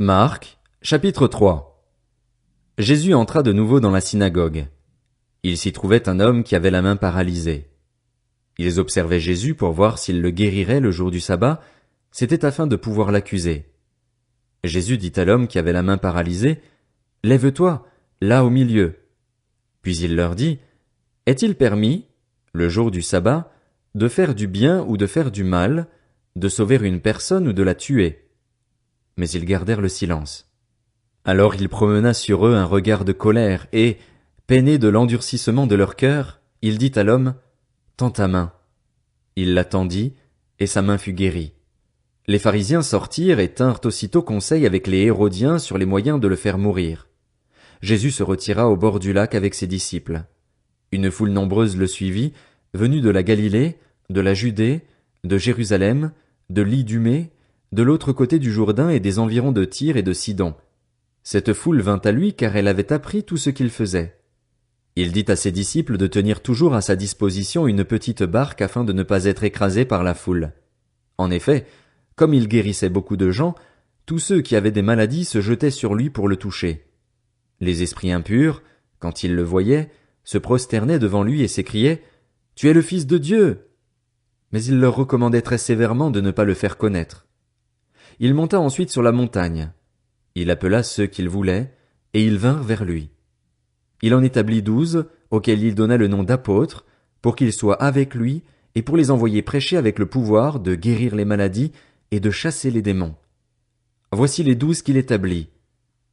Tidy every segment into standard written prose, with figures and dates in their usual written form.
Marc, chapitre 3. Jésus entra de nouveau dans la synagogue. Il s'y trouvait un homme qui avait la main paralysée. Ils observaient Jésus pour voir s'il le guérirait le jour du sabbat, c'était afin de pouvoir l'accuser. Jésus dit à l'homme qui avait la main paralysée, « Lève-toi, là au milieu. » Puis il leur dit, « Est-il permis, le jour du sabbat, de faire du bien ou de faire du mal, de sauver une personne ou de la tuer ?» Mais ils gardèrent le silence. Alors il promena sur eux un regard de colère et, peiné de l'endurcissement de leur cœur, il dit à l'homme, « Tends ta main. » Il la tendit, et sa main fut guérie. Les pharisiens sortirent et tinrent aussitôt conseil avec les Hérodiens sur les moyens de le faire mourir. Jésus se retira au bord du lac avec ses disciples. Une foule nombreuse le suivit, venue de la Galilée, de la Judée, de Jérusalem, de l'Idumée, de l'autre côté du Jourdain et des environs de Tyr et de Sidon. Cette foule vint à lui car elle avait appris tout ce qu'il faisait. Il dit à ses disciples de tenir toujours à sa disposition une petite barque afin de ne pas être écrasés par la foule. En effet, comme il guérissait beaucoup de gens, tous ceux qui avaient des maladies se jetaient sur lui pour le toucher. Les esprits impurs, quand ils le voyaient, se prosternaient devant lui et s'écriaient « Tu es le Fils de Dieu !» Mais il leur recommandait très sévèrement de ne pas le faire connaître. Il monta ensuite sur la montagne. Il appela ceux qu'il voulait, et ils vinrent vers lui. Il en établit 12, auxquels il donna le nom d'apôtres, pour qu'ils soient avec lui, et pour les envoyer prêcher avec le pouvoir de guérir les maladies et de chasser les démons. Voici les 12 qu'il établit.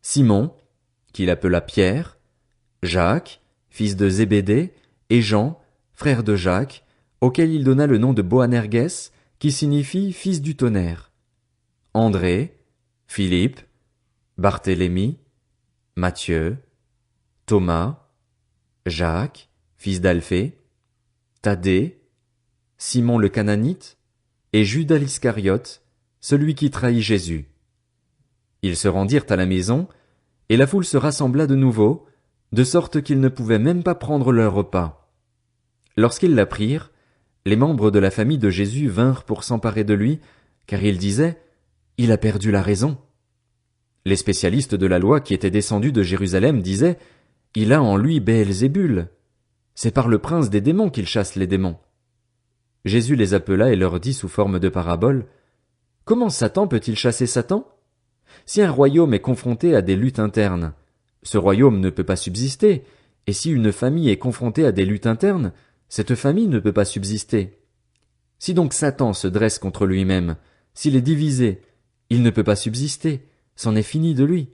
Simon, qu'il appela Pierre, Jacques, fils de Zébédée, et Jean, frère de Jacques, auquel il donna le nom de Boanerges, qui signifie fils du tonnerre. André, Philippe, Barthélemy, Matthieu, Thomas, Jacques, fils d'Alphée, Thaddée, Simon le Cananite, et Judas l'Iscariote, celui qui trahit Jésus. Ils se rendirent à la maison, et la foule se rassembla de nouveau, de sorte qu'ils ne pouvaient même pas prendre leur repas. Lorsqu'ils l'apprirent, les membres de la famille de Jésus vinrent pour s'emparer de lui, car ils disaient « Il a perdu la raison ». Les spécialistes de la loi qui étaient descendus de Jérusalem disaient « Il a en lui Béelzébul. C'est par le prince des démons qu'il chasse les démons. » Jésus les appela et leur dit sous forme de parabole « Comment Satan peut-il chasser Satan? Si un royaume est confronté à des luttes internes, ce royaume ne peut pas subsister, et si une famille est confrontée à des luttes internes, cette famille ne peut pas subsister. Si donc Satan se dresse contre lui-même, s'il est divisé, il ne peut pas subsister, c'en est fini de lui.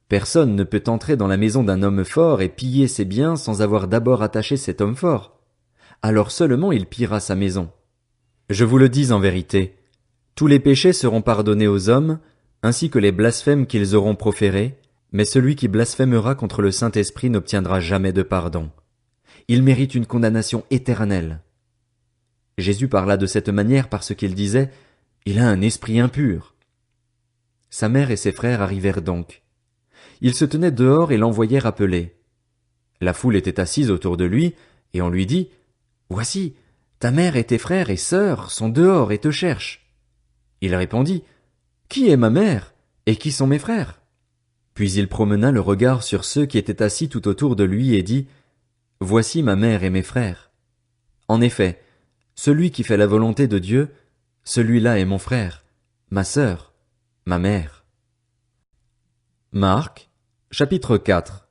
Personne ne peut entrer dans la maison d'un homme fort et piller ses biens sans avoir d'abord attaché cet homme fort. Alors seulement il pillera sa maison. Je vous le dis en vérité, tous les péchés seront pardonnés aux hommes, ainsi que les blasphèmes qu'ils auront proférés, mais celui qui blasphémera contre le Saint-Esprit n'obtiendra jamais de pardon. Il mérite une condamnation éternelle. Jésus parla de cette manière parce qu'il disait « Il a un esprit impur ». Sa mère et ses frères arrivèrent donc. Ils se tenaient dehors et l'envoyèrent appeler. La foule était assise autour de lui, et on lui dit « Voici, ta mère et tes frères et sœurs sont dehors et te cherchent. » Il répondit « Qui est ma mère, et qui sont mes frères ?» Puis il promena le regard sur ceux qui étaient assis tout autour de lui et dit « Voici ma mère et mes frères. En effet, celui qui fait la volonté de Dieu, celui-là est mon frère, ma sœur, ma mère. » Marc, chapitre 4.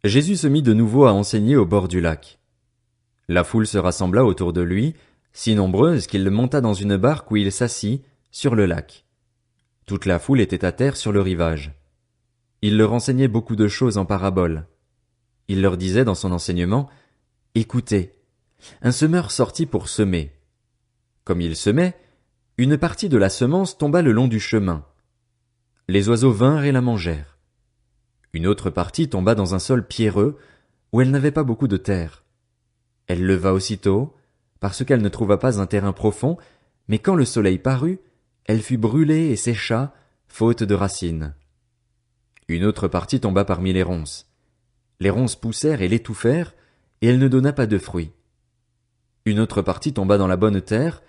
Jésus se mit de nouveau à enseigner au bord du lac. La foule se rassembla autour de lui, si nombreuse qu'il monta dans une barque où il s'assit, sur le lac. Toute la foule était à terre sur le rivage. Il leur enseignait beaucoup de choses en paraboles. Il leur disait dans son enseignement, « Écoutez, un semeur sortit pour semer. Comme il semait, une partie de la semence tomba le long du chemin. Les oiseaux vinrent et la mangèrent. Une autre partie tomba dans un sol pierreux, où elle n'avait pas beaucoup de terre. Elle leva aussitôt, parce qu'elle ne trouva pas un terrain profond, mais quand le soleil parut, elle fut brûlée et sécha, faute de racines. Une autre partie tomba parmi les ronces. Les ronces poussèrent et l'étouffèrent, et elle ne donna pas de fruit. Une autre partie tomba dans la bonne terre,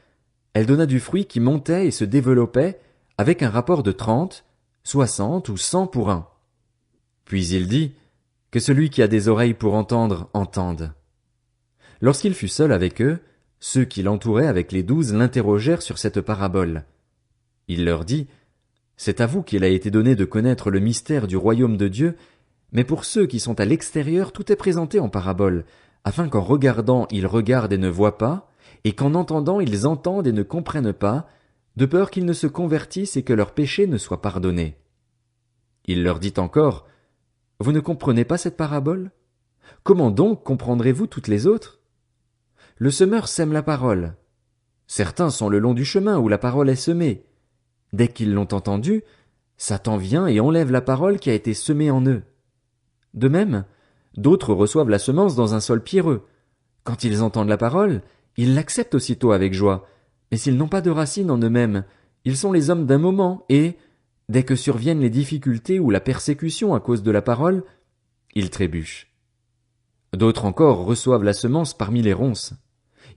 elle donna du fruit qui montait et se développait, avec un rapport de 30, 60 ou 100 pour un. Puis il dit, que celui qui a des oreilles pour entendre, entende. Lorsqu'il fut seul avec eux, ceux qui l'entouraient avec les 12 l'interrogèrent sur cette parabole. Il leur dit, c'est à vous qu'il a été donné de connaître le mystère du royaume de Dieu, mais pour ceux qui sont à l'extérieur, tout est présenté en parabole, afin qu'en regardant ils regardent et ne voient pas, et qu'en entendant ils entendent et ne comprennent pas, de peur qu'ils ne se convertissent et que leurs péchés ne soient pardonnés. Il leur dit encore, vous ne comprenez pas cette parabole? Comment donc comprendrez-vous toutes les autres? Le semeur sème la parole. Certains sont le long du chemin où la parole est semée. Dès qu'ils l'ont entendue, Satan vient et enlève la parole qui a été semée en eux. De même, d'autres reçoivent la semence dans un sol pierreux. Quand ils entendent la parole, ils l'acceptent aussitôt avec joie, mais s'ils n'ont pas de racine en eux-mêmes, ils sont les hommes d'un moment et, dès que surviennent les difficultés ou la persécution à cause de la parole, ils trébuchent. D'autres encore reçoivent la semence parmi les ronces.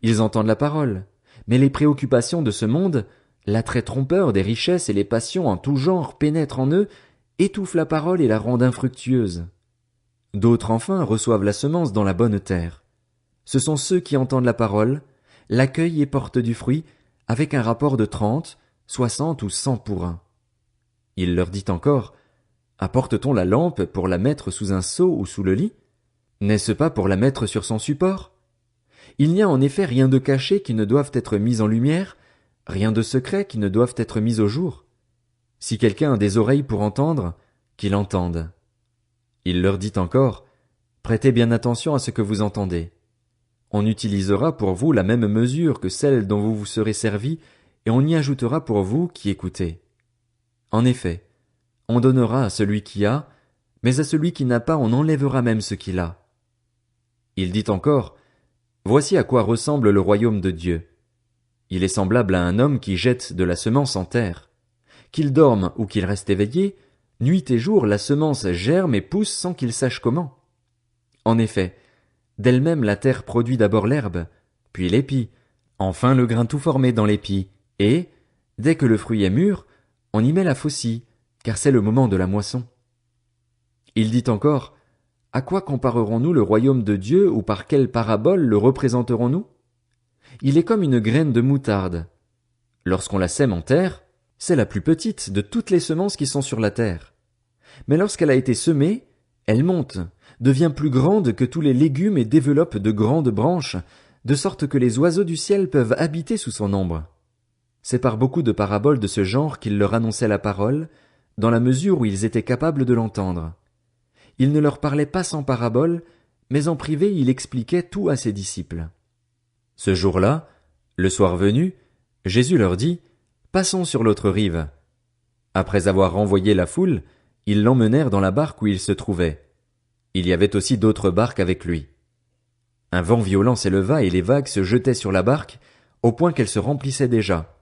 Ils entendent la parole, mais les préoccupations de ce monde, l'attrait trompeur des richesses et les passions en tout genre pénètrent en eux, étouffent la parole et la rendent infructueuse. D'autres enfin reçoivent la semence dans la bonne terre. Ce sont ceux qui entendent la parole, l'accueillent et portent du fruit, avec un rapport de 30, 60 ou 100 pour un. Il leur dit encore, apporte-t-on la lampe pour la mettre sous un seau ou sous le lit? N'est-ce pas pour la mettre sur son support? Il n'y a en effet rien de caché qui ne doive être mis en lumière, rien de secret qui ne doive être mis au jour. Si quelqu'un a des oreilles pour entendre, qu'il entende. Il leur dit encore, prêtez bien attention à ce que vous entendez. On utilisera pour vous la même mesure que celle dont vous vous serez servis, et on y ajoutera pour vous qui écoutez. En effet, on donnera à celui qui a, mais à celui qui n'a pas on enlèvera même ce qu'il a. Il dit encore, voici à quoi ressemble le royaume de Dieu. Il est semblable à un homme qui jette de la semence en terre. Qu'il dorme ou qu'il reste éveillé, nuit et jour la semence germe et pousse sans qu'il sache comment. En effet, d'elle-même la terre produit d'abord l'herbe, puis l'épi, enfin le grain tout formé dans l'épi, et, dès que le fruit est mûr, on y met la faucille, car c'est le moment de la moisson. Il dit encore, à quoi comparerons-nous le royaume de Dieu ou par quelle parabole le représenterons-nous? Il est comme une graine de moutarde. Lorsqu'on la sème en terre, c'est la plus petite de toutes les semences qui sont sur la terre. Mais lorsqu'elle a été semée, elle monte, devient plus grande que tous les légumes et développe de grandes branches, de sorte que les oiseaux du ciel peuvent habiter sous son ombre. C'est par beaucoup de paraboles de ce genre qu'il leur annonçait la parole, dans la mesure où ils étaient capables de l'entendre. Il ne leur parlait pas sans paraboles, mais en privé il expliquait tout à ses disciples. Ce jour-là, le soir venu, Jésus leur dit, « Passons sur l'autre rive. » Après avoir renvoyé la foule, ils l'emmenèrent dans la barque où il se trouvait. Il y avait aussi d'autres barques avec lui. Un vent violent s'éleva et les vagues se jetaient sur la barque, au point qu'elle se remplissait déjà.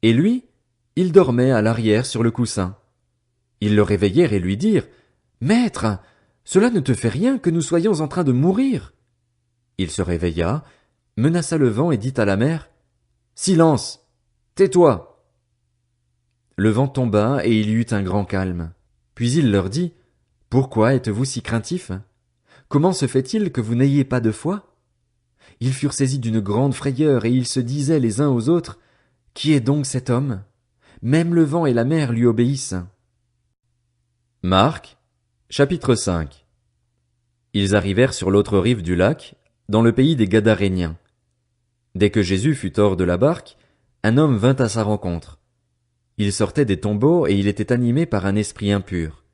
Et lui, il dormait à l'arrière sur le coussin. Ils le réveillèrent et lui dirent, « Maître, cela ne te fait rien que nous soyons en train de mourir. » Il se réveilla, menaça le vent et dit à la mer, « Silence! Tais-toi! » Le vent tomba et il y eut un grand calme. Puis il leur dit, « Pourquoi êtes-vous si craintifs? Comment se fait-il que vous n'ayez pas de foi? » Ils furent saisis d'une grande frayeur et ils se disaient les uns aux autres, « Qui est donc cet homme? Même le vent et la mer lui obéissent. » Marc, chapitre 5. Ils arrivèrent sur l'autre rive du lac, dans le pays des Gadaréniens. Dès que Jésus fut hors de la barque, un homme vint à sa rencontre. Il sortait des tombeaux et il était animé par un esprit impur.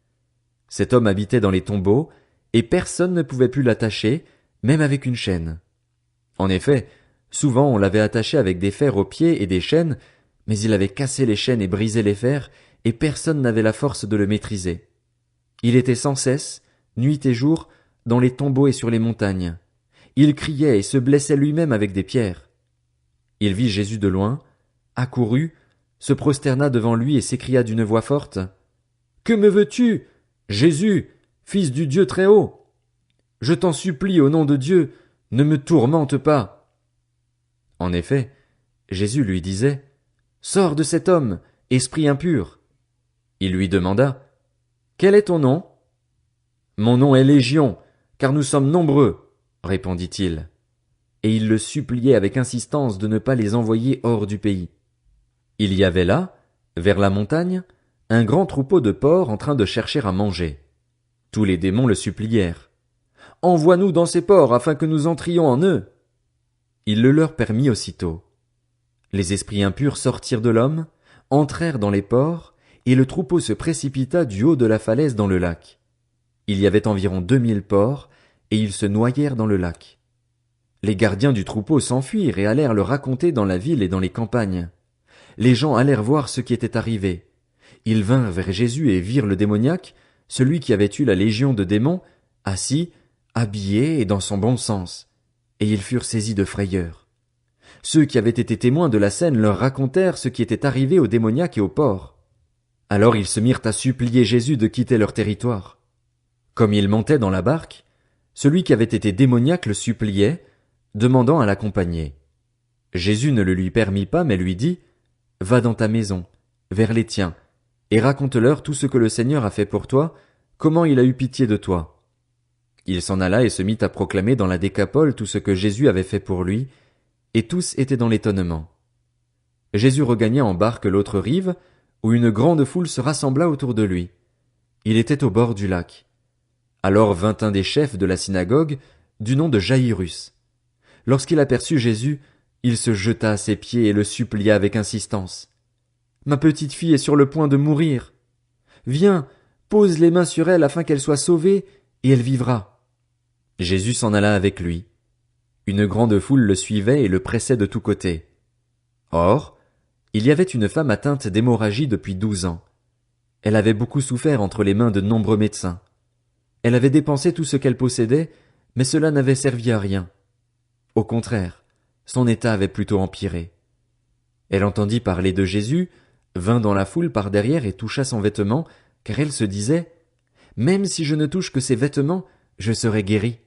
Cet homme habitait dans les tombeaux, et personne ne pouvait plus l'attacher, même avec une chaîne. En effet, souvent on l'avait attaché avec des fers aux pieds et des chaînes, mais il avait cassé les chaînes et brisé les fers, et personne n'avait la force de le maîtriser. Il était sans cesse, nuit et jour, dans les tombeaux et sur les montagnes. Il criait et se blessait lui-même avec des pierres. Il vit Jésus de loin, accourut, se prosterna devant lui et s'écria d'une voix forte, « Que me veux-tu, Jésus, fils du Dieu très haut? Je t'en supplie au nom de Dieu, ne me tourmente pas. » En effet, Jésus lui disait, « Sors de cet homme, esprit impur. » Il lui demanda, « Quel est ton nom ?» « Mon nom est Légion, car nous sommes nombreux, » répondit-il. Et il le suppliait avec insistance de ne pas les envoyer hors du pays. Il y avait là, vers la montagne, un grand troupeau de porcs en train de chercher à manger. Tous les démons le supplièrent. « Envoie-nous dans ces porcs afin que nous entrions en eux. » Il le leur permit aussitôt. Les esprits impurs sortirent de l'homme, entrèrent dans les porcs, et le troupeau se précipita du haut de la falaise dans le lac. Il y avait environ 2000 porcs, et ils se noyèrent dans le lac. Les gardiens du troupeau s'enfuirent et allèrent le raconter dans la ville et dans les campagnes. Les gens allèrent voir ce qui était arrivé. Ils vinrent vers Jésus et virent le démoniaque, celui qui avait eu la légion de démons, assis, habillé et dans son bon sens. Et ils furent saisis de frayeur. Ceux qui avaient été témoins de la scène leur racontèrent ce qui était arrivé au démoniaque et aux porcs. Alors ils se mirent à supplier Jésus de quitter leur territoire. Comme il montait dans la barque, celui qui avait été démoniaque le suppliait, demandant à l'accompagner. Jésus ne le lui permit pas, mais lui dit, « Va dans ta maison, vers les tiens, et raconte-leur tout ce que le Seigneur a fait pour toi, comment il a eu pitié de toi. » Il s'en alla et se mit à proclamer dans la Décapole tout ce que Jésus avait fait pour lui, et tous étaient dans l'étonnement. Jésus regagna en barque l'autre rive, où une grande foule se rassembla autour de lui. Il était au bord du lac. Alors vint un des chefs de la synagogue, du nom de Jaïrus. Lorsqu'il aperçut Jésus, il se jeta à ses pieds et le supplia avec insistance. « Ma petite fille est sur le point de mourir. Viens, pose les mains sur elle afin qu'elle soit sauvée, et elle vivra. » Jésus s'en alla avec lui. Une grande foule le suivait et le pressait de tous côtés. Or, il y avait une femme atteinte d'hémorragie depuis 12 ans. Elle avait beaucoup souffert entre les mains de nombreux médecins. Elle avait dépensé tout ce qu'elle possédait, mais cela n'avait servi à rien. Au contraire, son état avait plutôt empiré. Elle entendit parler de Jésus, vint dans la foule par derrière et toucha son vêtement, car elle se disait, « Même si je ne touche que ses vêtements, je serai guérie. »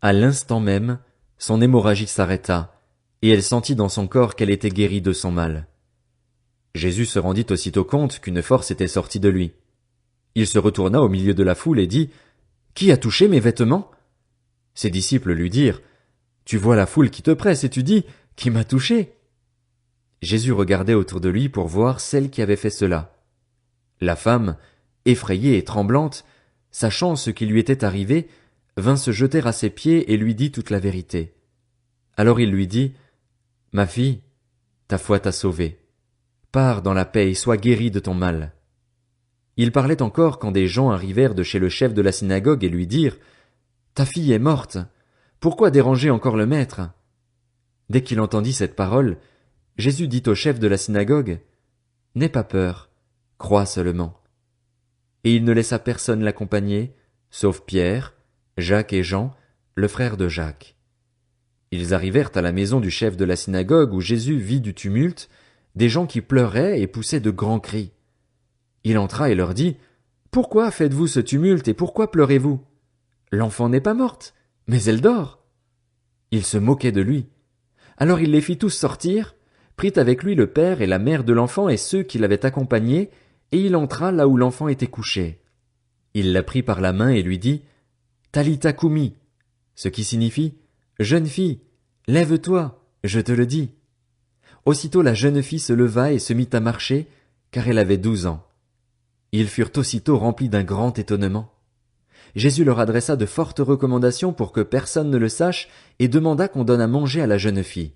À l'instant même, son hémorragie s'arrêta, et elle sentit dans son corps qu'elle était guérie de son mal. Jésus se rendit aussitôt compte qu'une force était sortie de lui. Il se retourna au milieu de la foule et dit, « Qui a touché mes vêtements ?» Ses disciples lui dirent, « Tu vois la foule qui te presse et tu dis, « Qui m'a touché ?» Jésus regardait autour de lui pour voir celle qui avait fait cela. La femme, effrayée et tremblante, sachant ce qui lui était arrivé, vint se jeter à ses pieds et lui dit toute la vérité. Alors il lui dit, « Ma fille, ta foi t'a sauvée. Pars dans la paix et sois guérie de ton mal. » Il parlait encore quand des gens arrivèrent de chez le chef de la synagogue et lui dirent, « Ta fille est morte. Pourquoi déranger encore le maître ?» Dès qu'il entendit cette parole, Jésus dit au chef de la synagogue, « N'aie pas peur, crois seulement. » Et il ne laissa personne l'accompagner, sauf Pierre, Jacques et Jean, le frère de Jacques. Ils arrivèrent à la maison du chef de la synagogue où Jésus vit du tumulte, des gens qui pleuraient et poussaient de grands cris. Il entra et leur dit, « Pourquoi faites-vous ce tumulte et pourquoi pleurez-vous? L'enfant n'est pas morte, mais elle dort. » Ils se moquaient de lui. Alors il les fit tous sortir, prit avec lui le père et la mère de l'enfant et ceux qui l'avaient accompagné, et il entra là où l'enfant était couché. Il la prit par la main et lui dit, « Talitha koumi » ce qui signifie, « Jeune fille, lève-toi, je te le dis. » Aussitôt la jeune fille se leva et se mit à marcher, car elle avait 12 ans. Ils furent aussitôt remplis d'un grand étonnement. Jésus leur adressa de fortes recommandations pour que personne ne le sache et demanda qu'on donne à manger à la jeune fille.